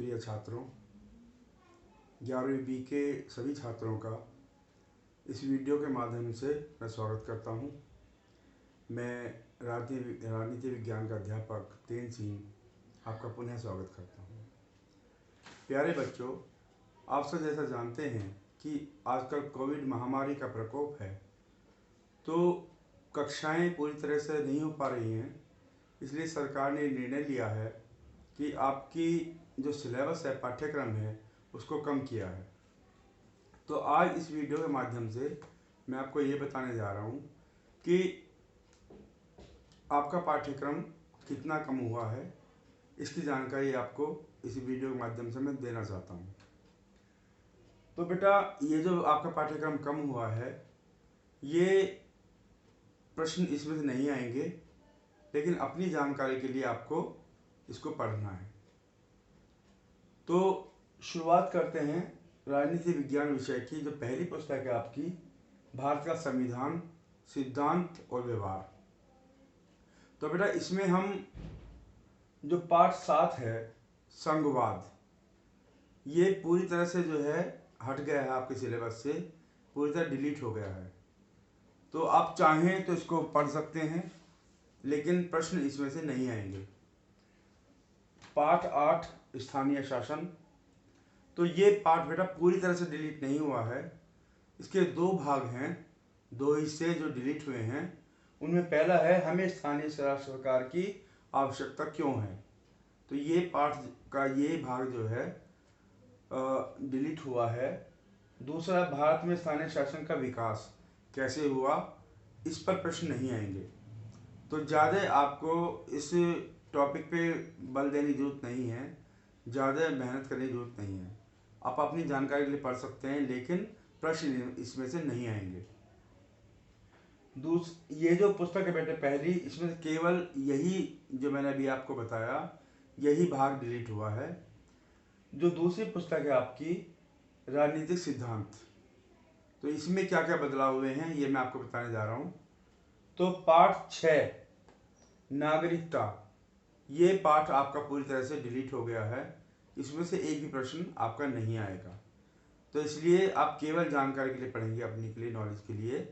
प्रिय छात्रों, 11वीं बी के सभी छात्रों का इस वीडियो के माध्यम से मैं स्वागत करता हूं। मैं राजनीति विज्ञान का अध्यापक तेन सिंह आपका पुनः स्वागत करता हूं। प्यारे बच्चों, आप सब जैसा जानते हैं कि आजकल कोविड महामारी का प्रकोप है, तो कक्षाएं पूरी तरह से नहीं हो पा रही हैं। इसलिए सरकार ने निर्णय लिया है कि आपकी जो सिलेबस है, पाठ्यक्रम है, उसको कम किया है। तो आज इस वीडियो के माध्यम से मैं आपको ये बताने जा रहा हूँ कि आपका पाठ्यक्रम कितना कम हुआ है। इसकी जानकारी आपको इस वीडियो के माध्यम से मैं देना चाहता हूँ। तो बेटा, ये जो आपका पाठ्यक्रम कम हुआ है, ये प्रश्न इसमें से नहीं आएंगे, लेकिन अपनी जानकारी के लिए आपको इसको पढ़ना है। तो शुरुआत करते हैं राजनीति विज्ञान विषय की। जो पहली पुस्तक है आपकी, भारत का संविधान, सिद्धांत और व्यवहार। तो बेटा, इसमें हम जो पाठ 7 है, संघवाद, ये पूरी तरह से जो है हट गया है आपके सिलेबस से, पूरी तरह डिलीट हो गया है। तो आप चाहें तो इसको पढ़ सकते हैं, लेकिन प्रश्न इसमें से नहीं आएंगे। पाठ 8, स्थानीय शासन। तो ये पाठ बेटा पूरी तरह से डिलीट नहीं हुआ है। इसके दो भाग हैं, दो हिस्से जो डिलीट हुए हैं। उनमें पहला है, हमें स्थानीय स्वराज सरकार की आवश्यकता क्यों है। तो ये पाठ का ये भाग जो है डिलीट हुआ है। दूसरा, भारत में स्थानीय शासन का विकास कैसे हुआ, इस पर प्रश्न नहीं आएंगे। तो ज़्यादा आपको इस टॉपिक पे बल देने की जरूरत नहीं है, ज़्यादा मेहनत करने की जरूरत नहीं है। आप अपनी जानकारी के लिए पढ़ सकते हैं, लेकिन प्रश्न इसमें से नहीं आएंगे। ये जो पुस्तक है बेटे पहली, इसमें से केवल यही जो मैंने अभी आपको बताया, यही भाग डिलीट हुआ है। जो दूसरी पुस्तक है आपकी, राजनीतिक सिद्धांत, तो इसमें क्या क्या बदलाव हुए हैं ये मैं आपको बताने जा रहा हूँ। तो पाठ 6, नागरिकता, ये पाठ आपका पूरी तरह से डिलीट हो गया है। इसमें से एक भी प्रश्न आपका नहीं आएगा। तो इसलिए आप केवल जानकारी के लिए पढ़ेंगे, अपने के लिए, नॉलेज के लिए,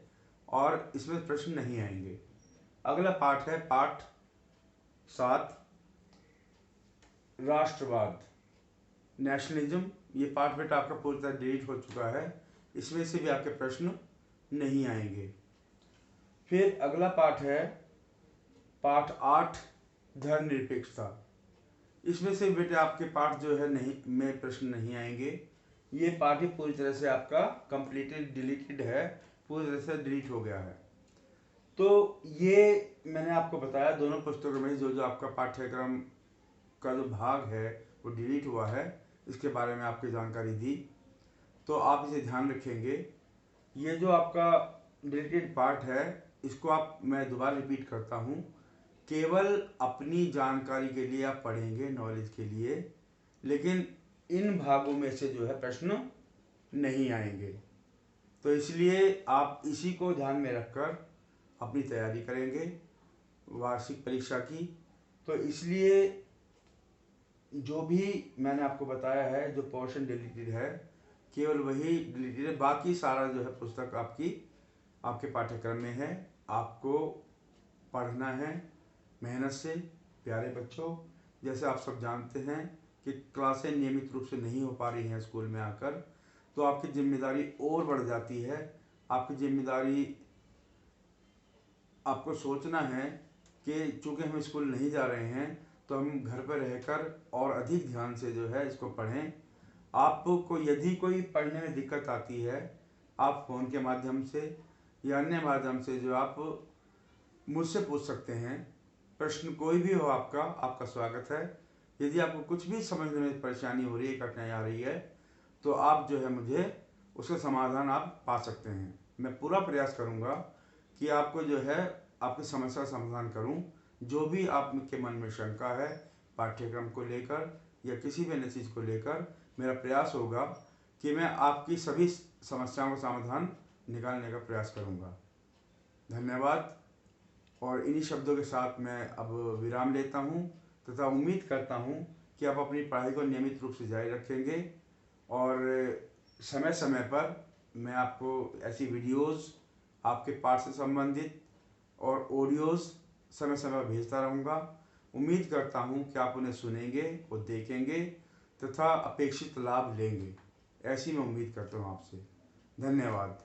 और इसमें प्रश्न नहीं आएंगे। अगला पाठ है पाठ 7, राष्ट्रवाद, नेशनलिज्म। ये पाठ बेटा आपका पूरी तरह डिलीट हो चुका है। इसमें से भी आपके प्रश्न नहीं आएंगे। फिर अगला पाठ है पाठ 8, धर्मनिरपेक्षता। इसमें से बेटे आपके पाठ जो है नहीं में प्रश्न नहीं आएंगे। ये पाठ ही पूरी तरह से आपका कंप्लीटेड डिलीटेड है, पूरी तरह से डिलीट हो गया है। तो ये मैंने आपको बताया, दोनों पुस्तकों में जो आपका पाठ्यक्रम का जो भाग है वो डिलीट हुआ है, इसके बारे में आपकी जानकारी दी। तो आप इसे ध्यान रखेंगे। ये जो आपका डिलीटेड पार्ट है, इसको मैं दोबारा रिपीट करता हूँ, केवल अपनी जानकारी के लिए आप पढ़ेंगे, नॉलेज के लिए, लेकिन इन भागों में से जो है प्रश्न नहीं आएंगे। तो इसलिए आप इसी को ध्यान में रखकर अपनी तैयारी करेंगे वार्षिक परीक्षा की। तो इसलिए जो भी मैंने आपको बताया है, जो पोर्शन डिलीटेड है, केवल वही डिलीटेड है। बाकी सारा जो है पुस्तक आपके पाठ्यक्रम में है। आपको पढ़ना है मेहनत से। प्यारे बच्चों, जैसे आप सब जानते हैं कि क्लासें नियमित रूप से नहीं हो पा रही हैं स्कूल में आकर, तो आपकी जिम्मेदारी और बढ़ जाती है। आपकी जिम्मेदारी, आपको सोचना है कि चूँकि हम स्कूल नहीं जा रहे हैं, तो हम घर पर रहकर और अधिक ध्यान से जो है इसको पढ़ें। आपको यदि कोई पढ़ने में दिक्कत आती है, आप फ़ोन के माध्यम से या अन्य माध्यम से जो आप मुझसे पूछ सकते हैं। प्रश्न कोई भी हो आपका स्वागत है। यदि आपको कुछ भी समझने में परेशानी हो रही है, कठिनाई आ रही है, तो आप जो है मुझे उसका समाधान आप पा सकते हैं। मैं पूरा प्रयास करूँगा कि आपको जो है आपकी समस्या का समाधान करूँ। जो भी आपके मन में शंका है पाठ्यक्रम को लेकर या किसी भी अन्य चीज़ को लेकर, मेरा प्रयास होगा कि मैं आपकी सभी समस्याओं का समाधान निकालने का प्रयास करूँगा। धन्यवाद। और इन्हीं शब्दों के साथ मैं अब विराम लेता हूँ तथा उम्मीद करता हूँ कि आप अपनी पढ़ाई को नियमित रूप से जारी रखेंगे और समय समय पर मैं आपको ऐसी वीडियोस आपके पाठ से संबंधित और ऑडियोज़ समय समय पर भेजता रहूँगा। उम्मीद करता हूँ कि आप उन्हें सुनेंगे और देखेंगे तथा अपेक्षित लाभ लेंगे। ऐसी मैं उम्मीद करता हूँ आपसे। धन्यवाद।